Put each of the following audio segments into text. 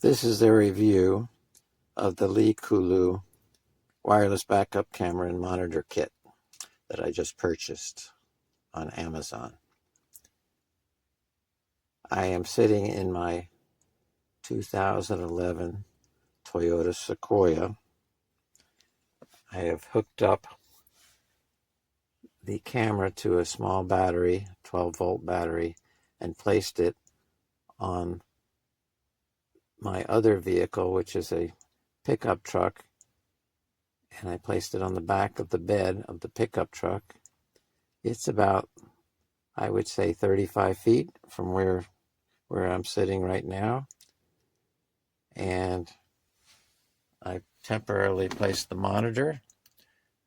This is the review of the LeeKooLuu wireless backup camera and monitor kit that I just purchased on Amazon. I am sitting in my 2011 Toyota Sequoia. I have hooked up the camera to a small battery, 12-volt battery, and placed it on my other vehicle, which is a pickup truck, and I placed it on the back of the bed of the pickup truck. It's about, I would say, 35 feet from where I'm sitting right now. And I temporarily placed the monitor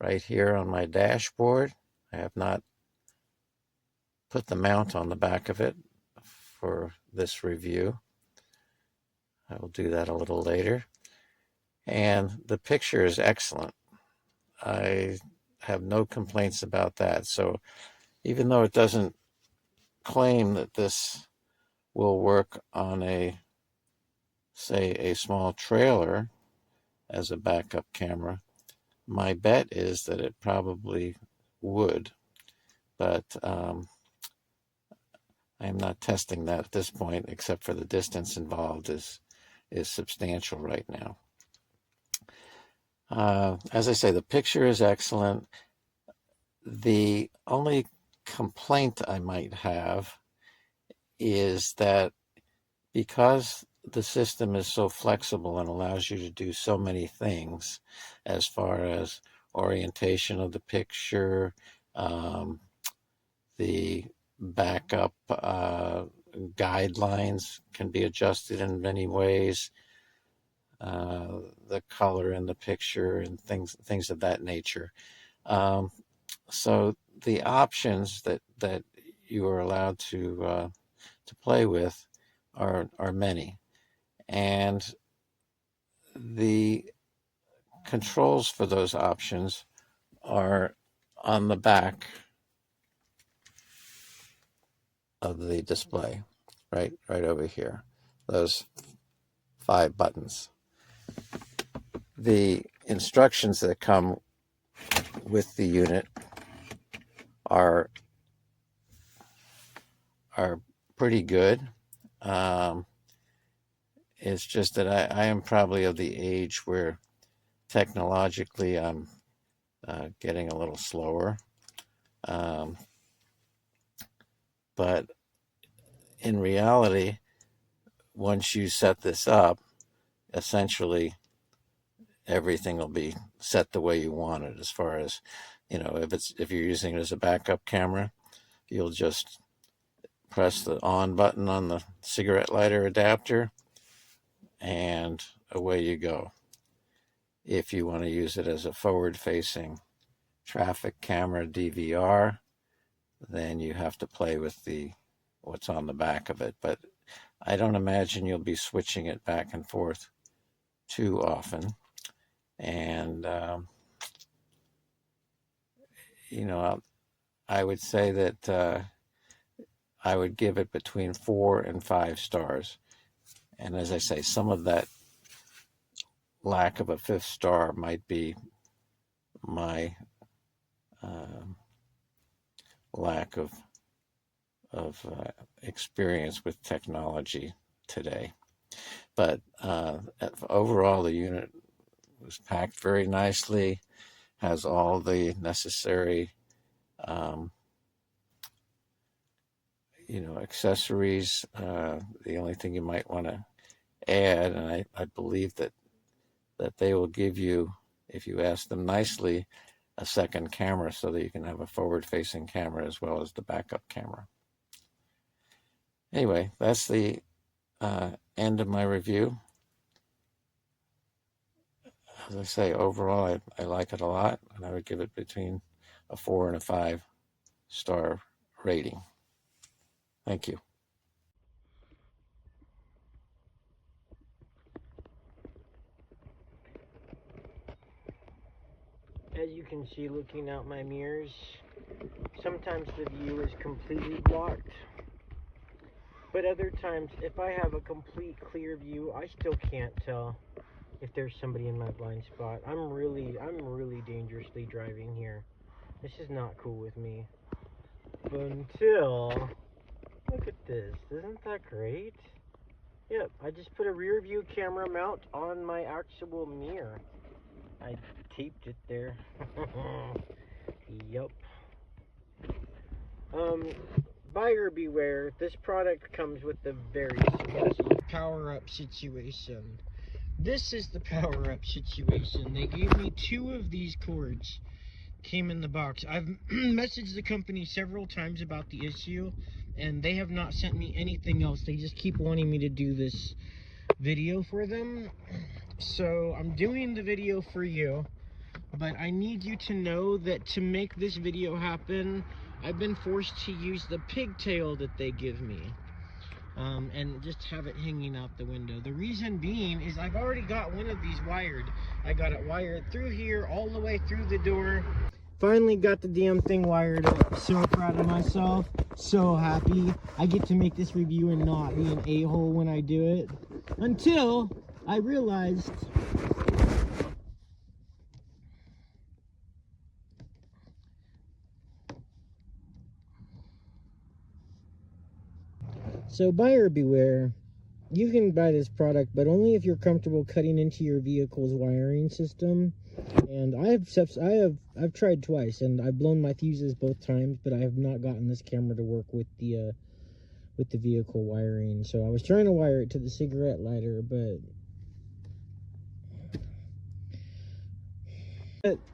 right here on my dashboard. I have not put the mount on the back of it for this review. I will do that a little later. And the picture is excellent. I have no complaints about that. So even though it doesn't claim that this will work on a, say, a small trailer as a backup camera, my bet is that it probably would. But I am not testing that at this point, except for the distance involved is substantial right now. As I say, the picture is excellent. The only complaint I might have is that because the system is so flexible and allows you to do so many things as far as orientation of the picture, the backup guidelines can be adjusted in many ways, the color in the picture and things of that nature. So the options that you are allowed to play with are many, and the controls for those options are on the back of the display, right over here. Those 5 buttons. The instructions that come with the unit are pretty good. It's just that I am probably of the age where technologically I'm getting a little slower. But in reality, once you set this up, essentially everything will be set the way you want it. As far as, if you're using it as a backup camera, you'll just press the on button on the cigarette lighter adapter and away you go. If you want to use it as a forward-facing traffic camera DVR, then you have to play with what's on the back of it. But I don't imagine you'll be switching it back and forth too often. And I would say that I would give it between 4 and 5 stars. And as I say, some of that lack of a 5th star might be my lack of experience with technology today. But overall, the unit was packed very nicely, has all the necessary accessories. The only thing you might want to add, and I believe that they will give you, if you ask them nicely, a second camera so that you can have a forward-facing camera as well as the backup camera. Anyway, that's the end of my review. As I say, overall, I like it a lot, and I would give it between a 4 and a 5 star rating. Thank you. As you can see, looking out my mirrors, sometimes the view is completely blocked. But other times, if I have a complete clear view, I still can't tell if there's somebody in my blind spot. I'm really dangerously driving here. This is not cool with me. Until, look at this. Isn't that great? Yep, I just put a rear view camera mount on my actual mirror. I taped it there. Yup. Buyer beware. This product comes with a very sketchy power-up situation. This is the power-up situation. They gave me 2 of these cords. Came in the box. I've messaged the company several times about the issue, and they have not sent me anything else. They just keep wanting me to do this video for them. So I'm doing the video for you, but I need you to know that to make this video happen, I've been forced to use the pigtail that they give me. And just have it hanging out the window. The reason being is I've already got one of these wired. I got it wired through here, all the way through the door. Finally got the damn thing wired up. So proud of myself. So happy. I get to make this review and not be an a-hole when I do it. Until I realized so buyer beware. You can buy this product, but only if you're comfortable cutting into your vehicle's wiring system. And I've tried twice, and I've blown my fuses both times, but I have not gotten this camera to work with the vehicle wiring. So I was trying to wire it to the cigarette lighter, but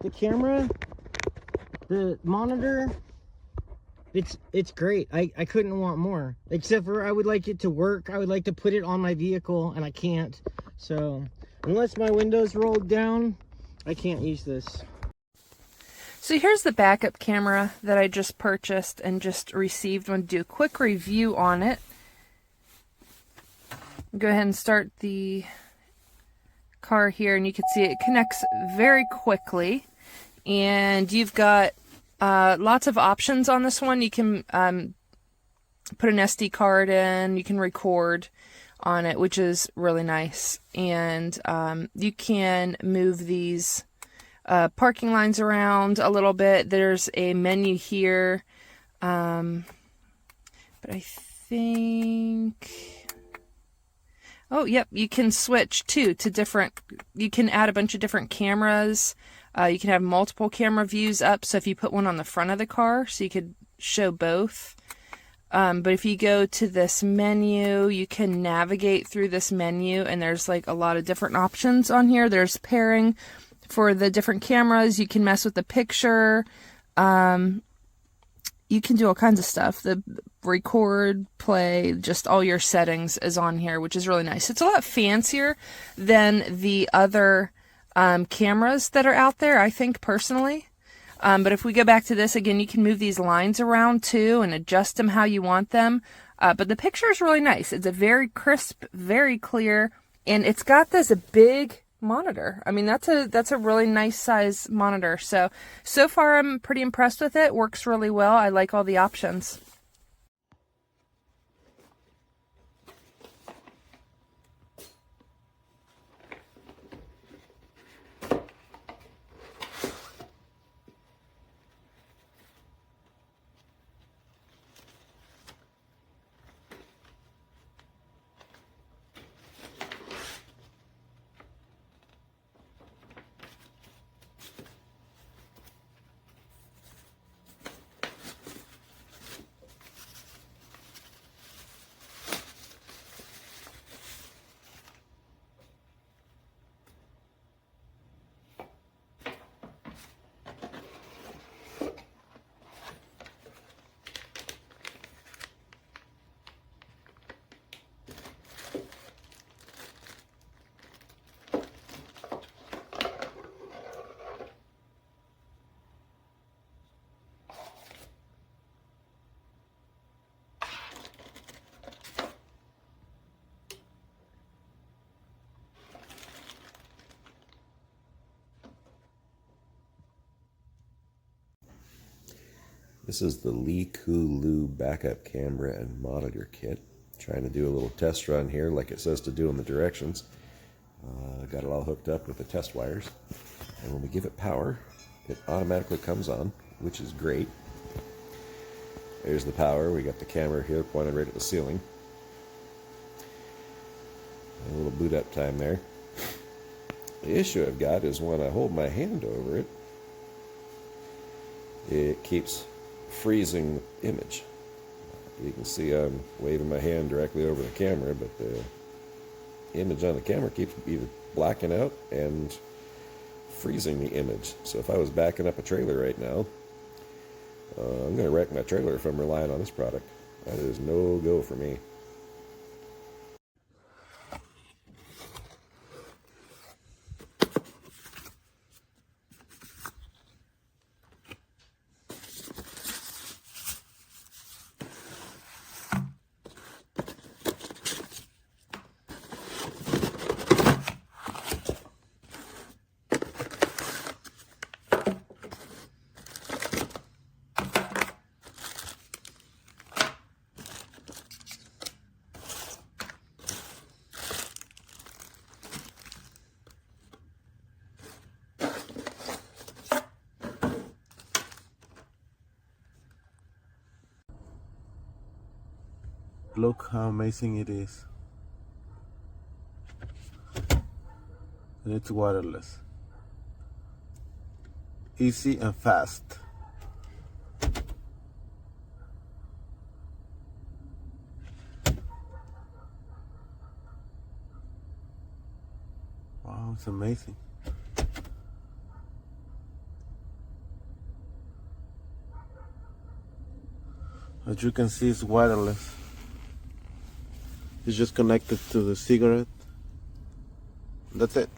the camera, the monitor, it's great. I couldn't want more, except for I would like it to work. I would like to put it on my vehicle, and I can't. So unless my window's rolled down, I can't use this. So here's the backup camera that I just purchased and just received. I'm going to do a quick review on it. Go ahead and start the car here, and you can see it connects very quickly. And you've got lots of options on this one. You can put an SD card in, you can record on it, which is really nice. And you can move these parking lines around a little bit. There's a menu here, but I think, oh yep, you can switch too to different, you can add a bunch of different cameras. You can have multiple camera views up, so if you put one on the front of the car, so you could show both. But if you go to this menu, you can navigate through this menu, and there's like a lot of different options on here. There's pairing for the different cameras. You can mess with the picture. You can do all kinds of stuff. The record, play, just all your settings is on here, which is really nice. It's a lot fancier than the other cameras that are out there, I think, personally. But if we go back to this again, you can move these lines around too and adjust them how you want them. But the picture is really nice. It's a very crisp, very clear, and it's got this big monitor. I mean, that's a really nice size monitor. So far I'm pretty impressed with it. Works really well. I like all the options. This is the LeeKooLuu backup camera and monitor kit. Trying to do a little test run here like it says to do in the directions. Got it all hooked up with the test wires. And when we give it power, it automatically comes on, which is great. There's the power. We got the camera here pointed right at the ceiling. A little boot up time there. The issue I've got is when I hold my hand over it, it keeps freezing the image. You can see I'm waving my hand directly over the camera, but the image on the camera keeps either blacking out and freezing the image. So if I was backing up a trailer right now, I'm going to wreck my trailer if I'm relying on this product. That is no go for me. Look how amazing it is. And it's wireless. Easy and fast. Wow, it's amazing. As you can see, it's wireless. It's just connected to the cigarette. That's it.